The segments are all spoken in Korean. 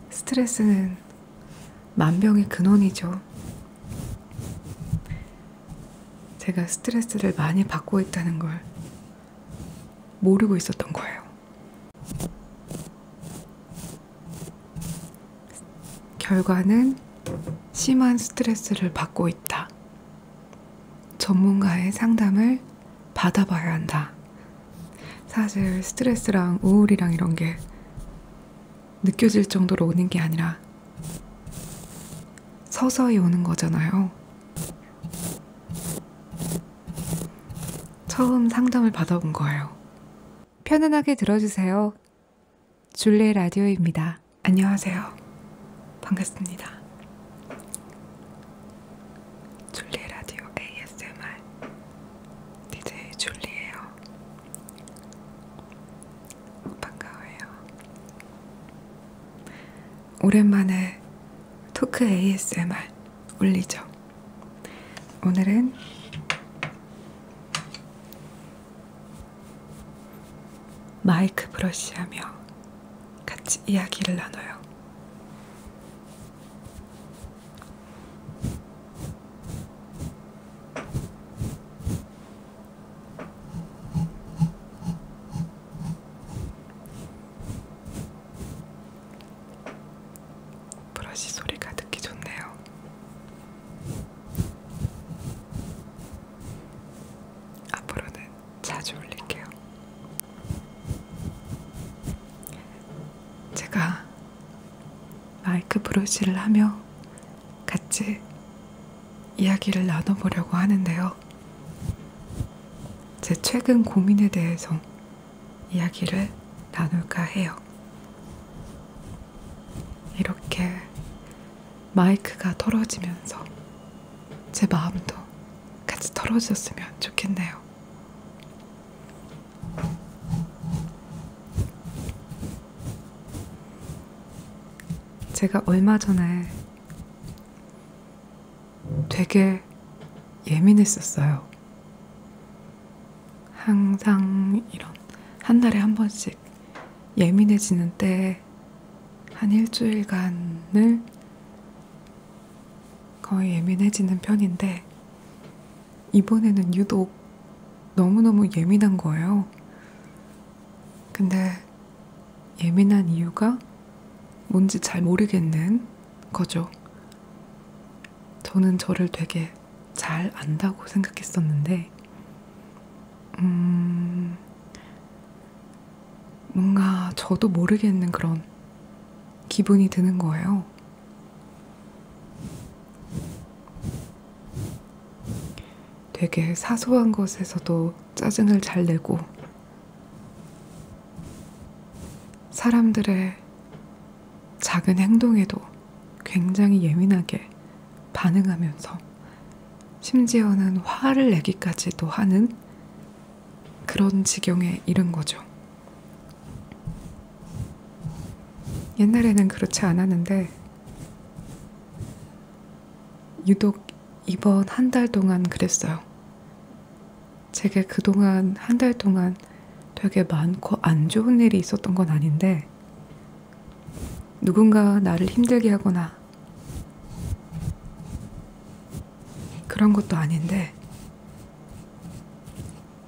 스트레스는 만병의 근원이죠. 제가 스트레스를 많이 받고 있다는 걸 모르고 있었던 거예요. 결과는 심한 스트레스를 받고 있다. 전문가의 상담을 받아봐야 한다. 사실 스트레스랑 우울이랑 이런 게 느껴질 정도로 오는 게 아니라 서서히 오는 거잖아요. 처음 상담을 받아본 거예요. 편안하게 들어주세요. 줄리의 라디오입니다. 안녕하세요. 반갑습니다. 줄리의 라디오 ASMR DJ 줄리예요. 반가워요. 오랜만에 토크 ASMR 올리죠. 오늘은 마이크 브러쉬하며 같이 이야기를 나눠요. 브러쉬 소리가 듣기 좋네요. 앞으로는 자주 올릴게요. 제가 마이크 브러쉬를 하며 같이 이야기를 나눠보려고 하는데요. 제 최근 고민에 대해서 이야기를 나눌까 해요. 이렇게 마이크가 털어지면서 제 마음도 같이 털어졌으면 좋겠네요. 제가 얼마 전에 되게 예민했었어요. 항상 이런 한 달에 한 번씩 예민해지는 때에 한 일주일간을 거의 예민해지는 편인데 이번에는 유독 너무너무 예민한 거예요. 근데 예민한 이유가 뭔지 잘 모르겠는 거죠. 저는 저를 되게 잘 안다고 생각했었는데 뭔가 저도 모르겠는 그런 기분이 드는 거예요. 되게 사소한 것에서도 짜증을 잘 내고 사람들의 작은 행동에도 굉장히 예민하게 반응하면서 심지어는 화를 내기까지도 하는 그런 지경에 이른 거죠. 옛날에는 그렇지 않았는데 유독 이번 한 달 동안 그랬어요. 제게 그동안 한 달 동안 되게 많고 안 좋은 일이 있었던 건 아닌데 누군가 나를 힘들게 하거나 그런 것도 아닌데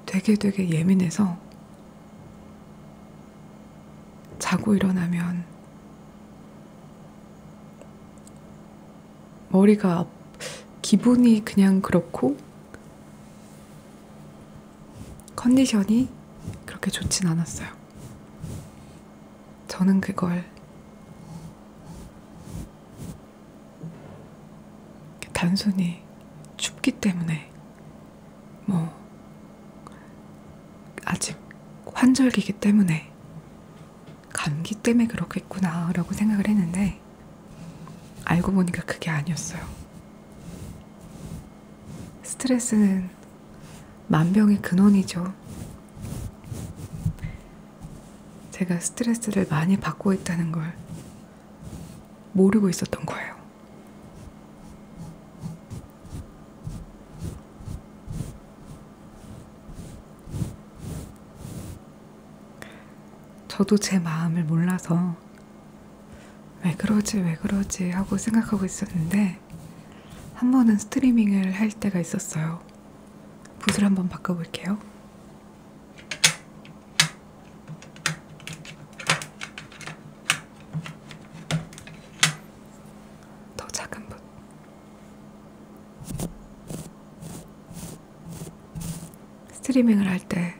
되게 예민해서 자고 일어나면 머리가 기분이 그냥 그렇고 컨디션이 그렇게 좋진 않았어요. 저는 그걸 단순히 춥기 때문에 아직 환절기이기 때문에 감기 때문에 그렇겠구나 라고 생각을 했는데 알고 보니까 그게 아니었어요. 스트레스는 만병의 근원이죠. 제가 스트레스를 많이 받고 있다는 걸 모르고 있었던 거예요. 저도 제 마음을 몰라서 왜 그러지 하고 생각하고 있었는데 한 번은 스트리밍을 할 때가 있었어요. 붓을 한번 바꿔볼게요. 더 작은 붓. 스트리밍을 할 때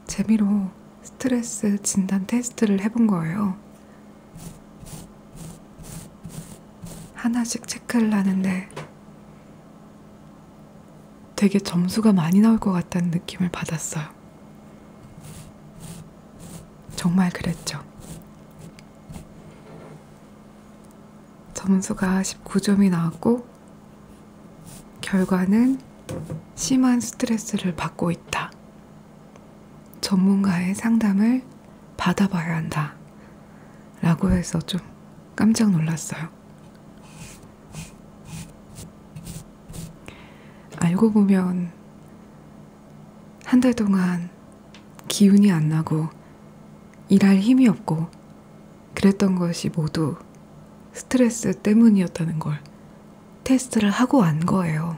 재미로 스트레스 진단 테스트를 해본 거예요. 하나씩 체크를 하는데 되게 점수가 많이 나올 것 같다는 느낌을 받았어요. 정말 그랬죠. 점수가 19점이 나왔고 결과는 심한 스트레스를 받고 있다. 전문가의 상담을 받아봐야 한다. 라고 해서 좀 깜짝 놀랐어요. 알고 보면 한 달 동안 기운이 안 나고 일할 힘이 없고 그랬던 것이 모두 스트레스 때문이었다는 걸 테스트를 하고 안 거예요.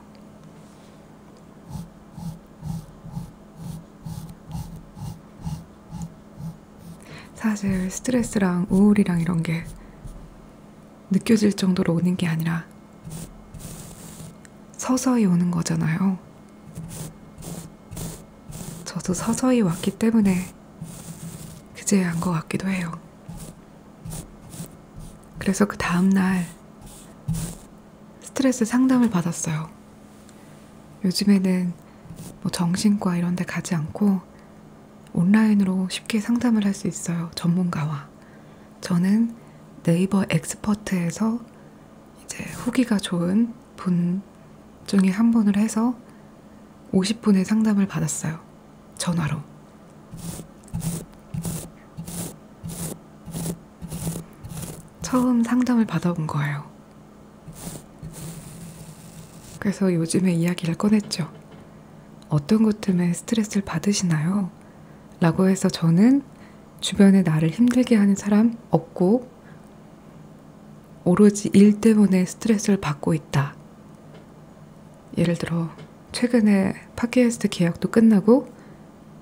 사실 스트레스랑 우울이랑 이런 게 느껴질 정도로 오는 게 아니라 서서히 오는 거잖아요. 저도 서서히 왔기 때문에 그제야 한 것 같기도 해요. 그래서 그 다음날 스트레스 상담을 받았어요. 요즘에는 뭐 정신과 이런 데 가지 않고 온라인으로 쉽게 상담을 할 수 있어요. 전문가와. 저는 네이버 엑스퍼트에서 이제 후기가 좋은 분 중에 한 분을 해서 50분의 상담을 받았어요. 전화로. 처음 상담을 받아본 거예요. 그래서 요즘에 이야기를 꺼냈죠. 어떤 것 때문에 스트레스를 받으시나요? 라고 해서 저는 주변에 나를 힘들게 하는 사람 없고 오로지 일 때문에 스트레스를 받고 있다. 예를 들어 최근에 팟캐스트 계약도 끝나고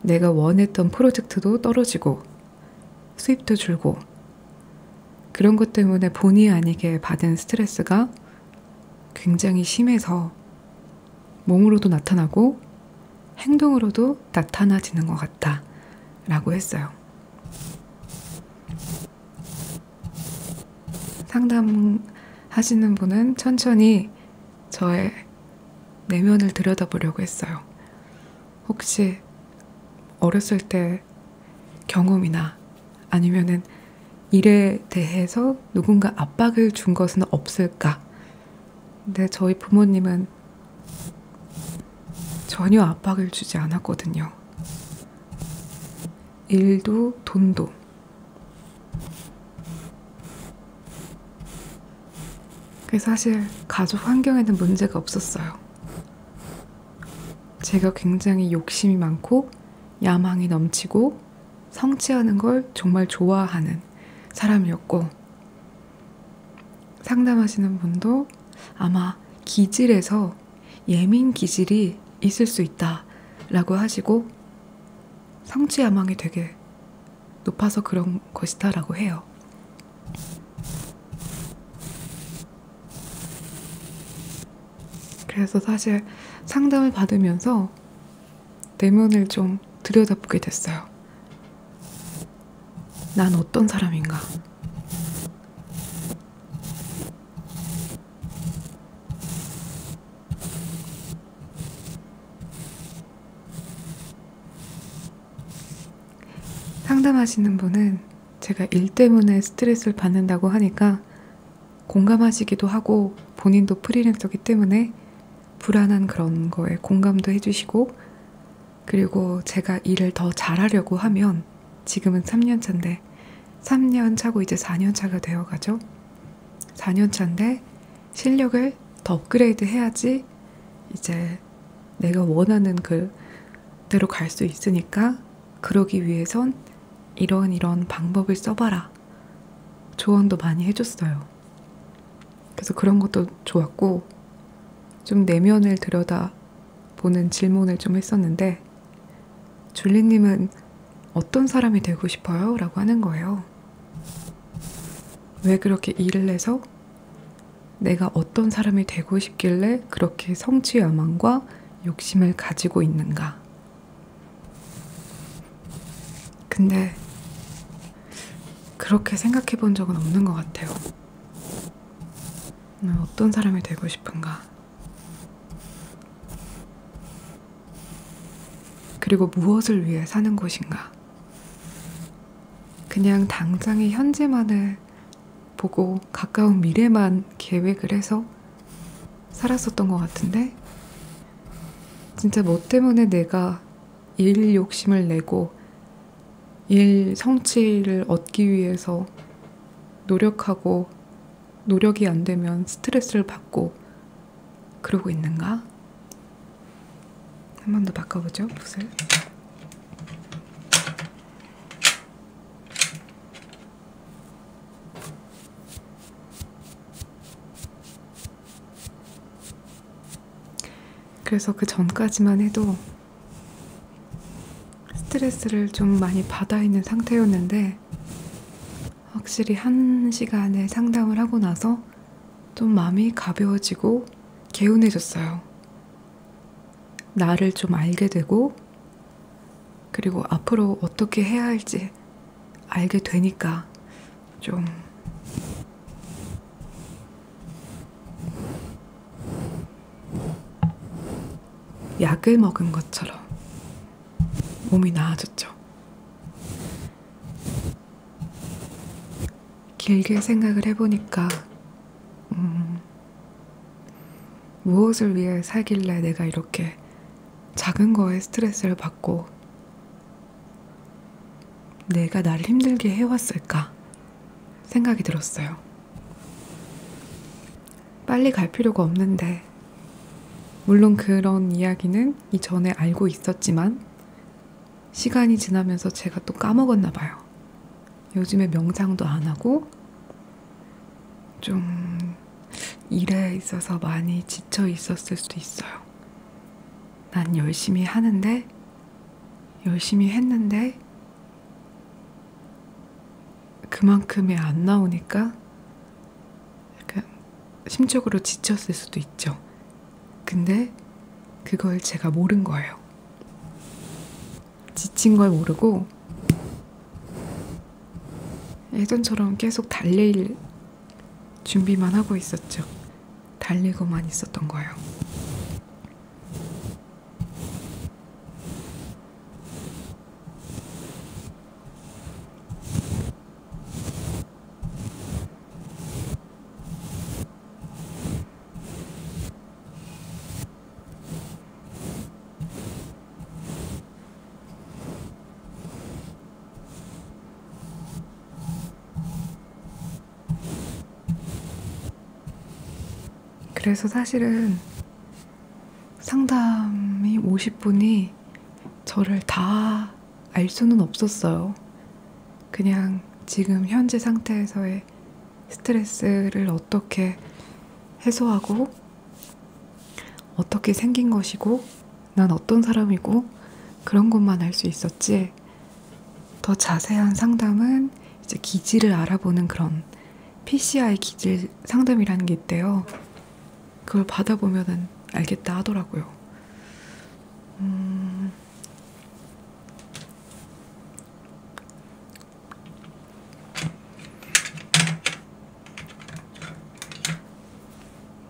내가 원했던 프로젝트도 떨어지고 수입도 줄고 그런 것 때문에 본의 아니게 받은 스트레스가 굉장히 심해서 몸으로도 나타나고 행동으로도 나타나지는 것 같다 라고 했어요. 상담하시는 분은 천천히 저의 내면을 들여다보려고 했어요. 혹시 어렸을 때 경험이나 아니면은 일에 대해서 누군가 압박을 준 것은 없을까? 근데 저희 부모님은 전혀 압박을 주지 않았거든요. 일도 돈도. 그래서 사실 가족 환경에는 문제가 없었어요. 제가 굉장히 욕심이 많고 야망이 넘치고 성취하는 걸 정말 좋아하는 사람이었고 상담하시는 분도 아마 기질에서 예민 기질이 있을 수 있다 라고 하시고 성취 야망이 되게 높아서 그런 것이다 라고 해요. 그래서 사실 상담을 받으면서 내면을 좀 들여다보게 됐어요. 난 어떤 사람인가? 상담하시는 분은 제가 일 때문에 스트레스를 받는다고 하니까 공감하시기도 하고 본인도 프리랜서기 때문에 불안한 그런 거에 공감도 해주시고 그리고 제가 일을 더 잘하려고 하면 지금은 3년 차인데 3년 차고 이제 4년 차가 되어가죠. 4년 차인데 실력을 더 업그레이드 해야지 이제 내가 원하는 그대로 갈 수 있으니까 그러기 위해선 이런 방법을 써봐라. 조언도 많이 해줬어요. 그래서 그런 것도 좋았고, 좀 내면을 들여다보는 질문을 좀 했었는데, 줄리님은 어떤 사람이 되고 싶어요? 라고 하는 거예요. 왜 그렇게 일을 해서 내가 어떤 사람이 되고 싶길래 그렇게 성취욕망과 욕심을 가지고 있는가? 근데 그렇게 생각해 본 적은 없는 것 같아요. 어떤 사람이 되고 싶은가? 그리고 무엇을 위해 사는 것인가? 그냥 당장의 현재만을 보고 가까운 미래만 계획을 해서 살았었던 것 같은데, 진짜 뭐 때문에 내가 일 욕심을 내고 일 성취를 얻기 위해서 노력하고, 노력이 안 되면 스트레스를 받고 그러고 있는가? 한 번 더 바꿔보죠, 붓을. 그래서 그 전까지만 해도 스트레스를 좀 많이 받아 있는 상태였는데, 확실히 1시간의 상담을 하고 나서 좀 마음이 가벼워지고 개운해졌어요. 나를 좀 알게 되고, 그리고 앞으로 어떻게 해야 할지 알게 되니까 좀 약을 먹은 것처럼 몸이 나아졌죠. 길게 생각을 해보니까 무엇을 위해 살길래 내가 이렇게 작은 거에 스트레스를 받고 내가 나를 힘들게 해왔을까 생각이 들었어요. 빨리 갈 필요가 없는데, 물론 그런 이야기는 이전에 알고 있었지만 시간이 지나면서 제가 또 까먹었나 봐요. 요즘에 명상도 안 하고 좀 일에 있어서 많이 지쳐 있었을 수도 있어요. 난 열심히 하는데, 열심히 했는데 그만큼이 안 나오니까 약간 심적으로 지쳤을 수도 있죠. 근데 그걸 제가 모른 거예요. 지친 걸 모르고 예전처럼 계속 달릴 준비만 하고 있었죠. 달리고만 있었던 거예요. 그래서 사실은 상담이 50분이 저를 다 알 수는 없었어요. 그냥 지금 현재 상태에서의 스트레스를 어떻게 해소하고 어떻게 생긴 것이고 난 어떤 사람이고 그런 것만 알 수 있었지, 더 자세한 상담은 이제 기질을 알아보는 그런 PCI 기질 상담이라는 게 있대요. 그걸 받아보면은 알겠다 하더라고요.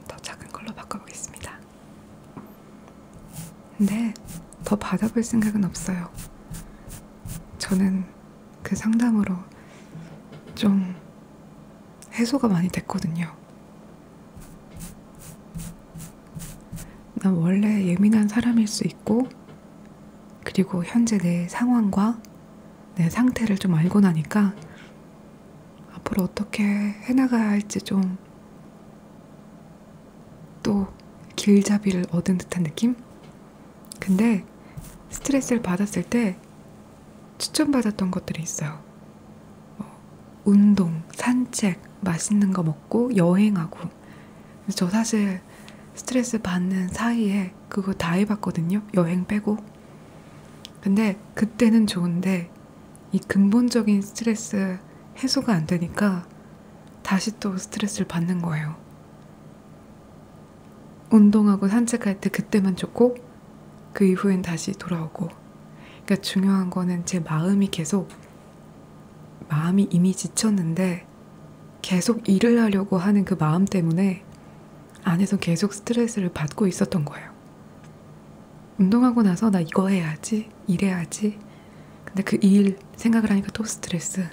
더 작은 걸로 바꿔보겠습니다. 근데 더 받아볼 생각은 없어요. 저는 그 상담으로 좀 해소가 많이 됐거든요. 난 원래 예민한 사람일 수 있고, 그리고 현재 내 상황과 내 상태를 좀 알고 나니까 앞으로 어떻게 해나가야 할지 좀 또 길잡이를 얻은 듯한 느낌? 근데 스트레스를 받았을 때 추천받았던 것들이 있어요. 운동, 산책, 맛있는 거 먹고 여행하고. 그래서 저 사실 스트레스 받는 사이에 그거 다 해봤거든요. 여행 빼고. 근데 그때는 좋은데 이 근본적인 스트레스 해소가 안 되니까 다시 또 스트레스를 받는 거예요. 운동하고 산책할 때 그때만 좋고 그 이후엔 다시 돌아오고. 그러니까 중요한 거는 제 마음이 이미 지쳤는데 계속 일을 하려고 하는 그 마음 때문에 안에서 계속 스트레스를 받고 있었던 거예요. 운동하고 나서 나 이거 해야지, 이래야지. 근데 그 일 생각을 하니까 또 스트레스.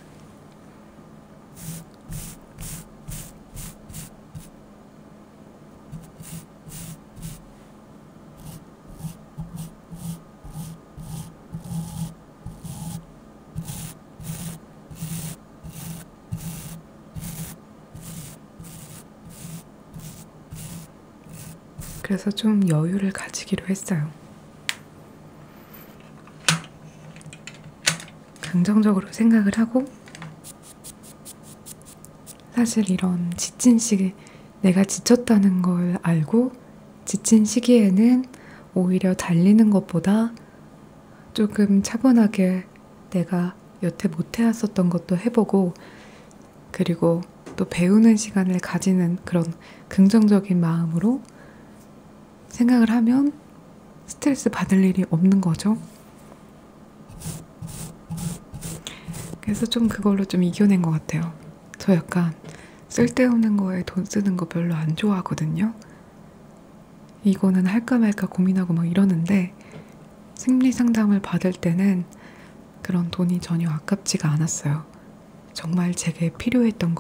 그래서 좀 여유를 가지기로 했어요. 긍정적으로 생각을 하고, 사실 이런 지친 시기, 내가 지쳤다는 걸 알고 지친 시기에는 오히려 달리는 것보다 조금 차분하게 내가 여태 못해왔었던 것도 해보고, 그리고 또 배우는 시간을 가지는 그런 긍정적인 마음으로 생각을 하면 스트레스 받을 일이 없는 거죠. 그래서 좀 그걸로 좀 이겨낸 것 같아요. 저 약간 쓸데없는 거에 돈 쓰는 거 별로 안 좋아하거든요. 이거는 할까 말까 고민하고 막 이러는데 심리 상담을 받을 때는 그런 돈이 전혀 아깝지가 않았어요. 정말 제게 필요했던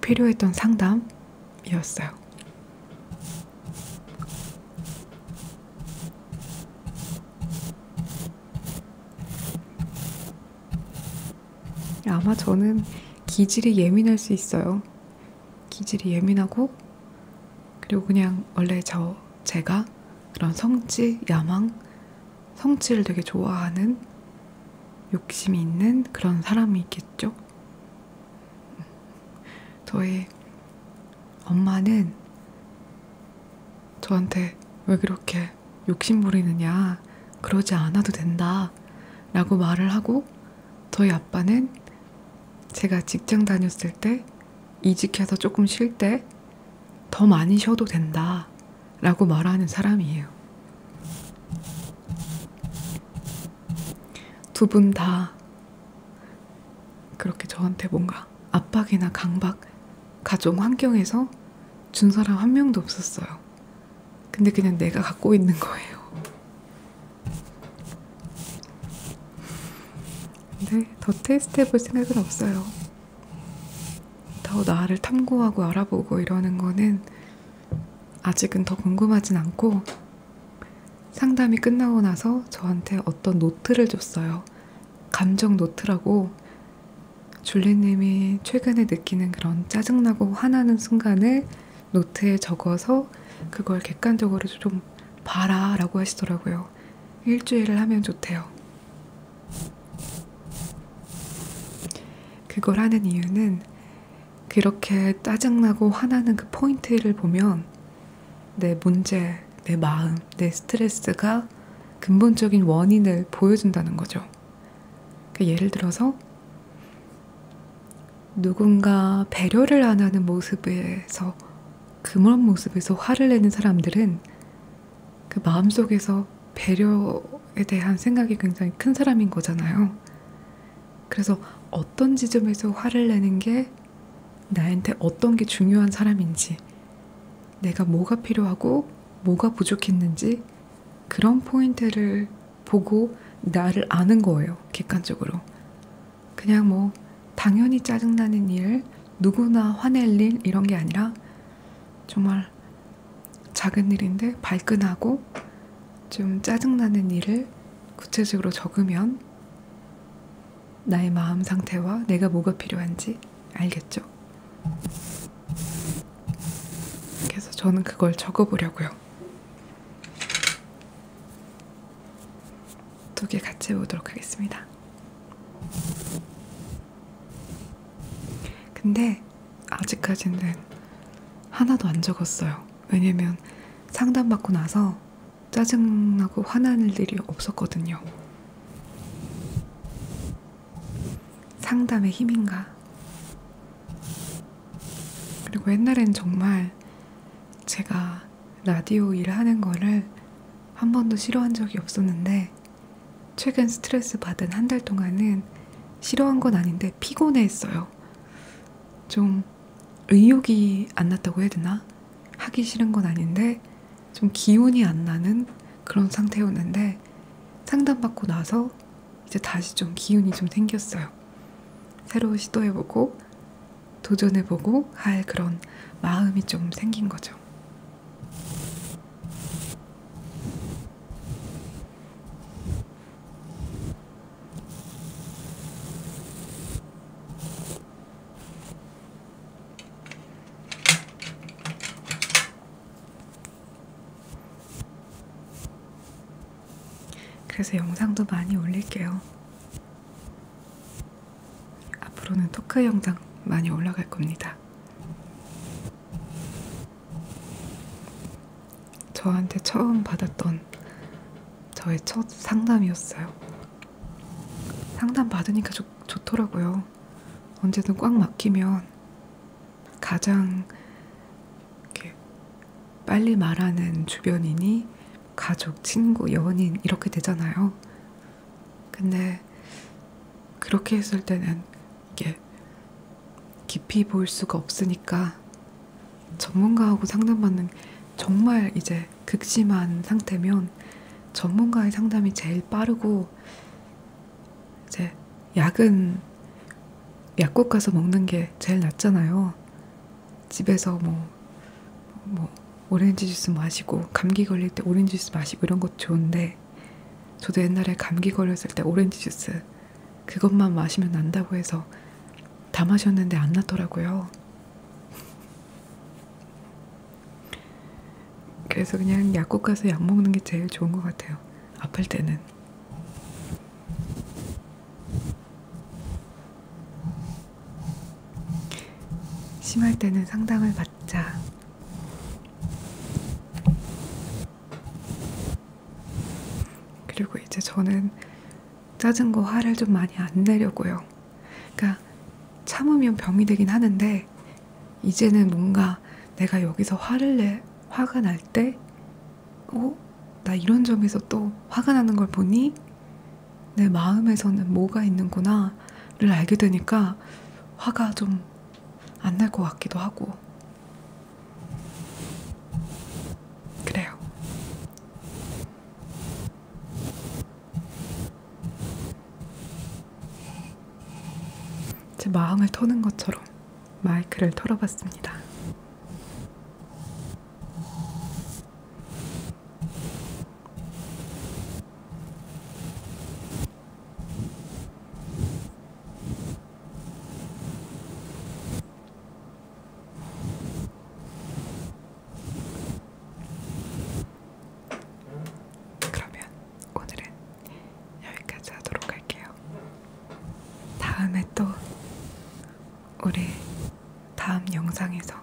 필요했던 상담이었어요. 아마 저는 기질이 예민할 수 있어요. 기질이 예민하고, 그리고 그냥 원래 제가 그런 성취, 야망, 성취를 되게 좋아하는 욕심이 있는 그런 사람이 있겠죠. 저희 엄마는 저한테 왜 그렇게 욕심 부리느냐, 그러지 않아도 된다 라고 말을 하고, 저희 아빠는 제가 직장 다녔을 때 이직해서 조금 쉴 때 더 많이 쉬어도 된다 라고 말하는 사람이에요. 두 분 다 그렇게 저한테 뭔가 압박이나 강박, 가정 환경에서 준 사람 한 명도 없었어요. 근데 그냥 내가 갖고 있는 거예요. 근데 더 테스트 해볼 생각은 없어요. 더 나를 탐구하고 알아보고 이러는 거는 아직은 더 궁금하진 않고, 상담이 끝나고 나서 저한테 어떤 노트를 줬어요. 감정 노트라고. 줄리님이 최근에 느끼는 그런 짜증나고 화나는 순간을 노트에 적어서 그걸 객관적으로 좀 봐라 라고 하시더라고요. 일주일을 하면 좋대요. 그걸 하는 이유는 그렇게 짜증나고 화나는 그 포인트를 보면 내 문제, 내 마음, 내 스트레스가 근본적인 원인을 보여준다는 거죠. 그러니까 예를 들어서 누군가 배려를 안 하는 모습에서, 그런 모습에서 화를 내는 사람들은 그 마음속에서 배려에 대한 생각이 굉장히 큰 사람인 거잖아요. 그래서 어떤 지점에서 화를 내는 게 나한테 어떤 게 중요한 사람인지, 내가 뭐가 필요하고 뭐가 부족했는지 그런 포인트를 보고 나를 아는 거예요. 객관적으로. 그냥 뭐 당연히 짜증나는 일, 누구나 화낼 일 이런 게 아니라 정말 작은 일인데 발끈하고 좀 짜증나는 일을 구체적으로 적으면 나의 마음 상태와 내가 뭐가 필요한지 알겠죠? 그래서 저는 그걸 적어보려고요. 두 개 같이 해보도록 하겠습니다. 근데 아직까지는 하나도 안 적었어요. 왜냐면 상담받고 나서 짜증나고 화나는 일이 없었거든요. 상담의 힘인가? 그리고 옛날엔 정말 제가 라디오 일을 하는 거를 한 번도 싫어한 적이 없었는데 최근 스트레스 받은 한 달 동안은 싫어한 건 아닌데 피곤해했어요. 좀 의욕이 안 났다고 해야 되나? 하기 싫은 건 아닌데 좀 기운이 안 나는 그런 상태였는데 상담받고 나서 이제 다시 좀 기운이 좀 생겼어요. 새로 시도해보고 도전해보고 할 그런 마음이 좀 생긴 거죠. 그래서 영상도 많이 올릴게요. 앞으로는 토크 영상 많이 올라갈 겁니다. 저한테 처음 받았던 저의 첫 상담이었어요. 상담 받으니까 좋더라고요. 언제든 꽉 막히면 가장 이렇게 빨리 말하는 주변인이 가족, 친구, 연인 이렇게 되잖아요. 근데 그렇게 했을 때는 이게 깊이 볼 수가 없으니까 전문가하고 상담받는 정말 이제 극심한 상태면 전문가의 상담이 제일 빠르고 이제 약은 약국 가서 먹는 게 제일 낫잖아요. 집에서 뭐 오렌지 주스 마시고 감기 걸릴 때 오렌지 주스 마시고 이런 것도 좋은데 저도 옛날에 감기 걸렸을 때 오렌지 주스 그것만 마시면 난다고 해서 다 마셨는데 안 낫더라고요. 그래서 그냥 약국 가서 약 먹는 게 제일 좋은 것 같아요. 아플 때는. 심할 때는 상담을 받자. 그리고 이제 저는 짜증과 화를 좀 많이 안 내려고요. 그러니까 참으면 병이 되긴 하는데 이제는 뭔가 내가 여기서 화가 날 때 나 이런 점에서 또 화가 나는 걸 보니 내 마음에서는 뭐가 있는구나를 알게 되니까 화가 좀 안 날 것 같기도 하고 그래요. 제 마음을 터는 것처럼 마이크를 털어봤습니다. 그러면 오늘은 여기까지 하도록 할게요. 다음에 또 우리 다음 영상에서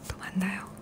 또 만나요.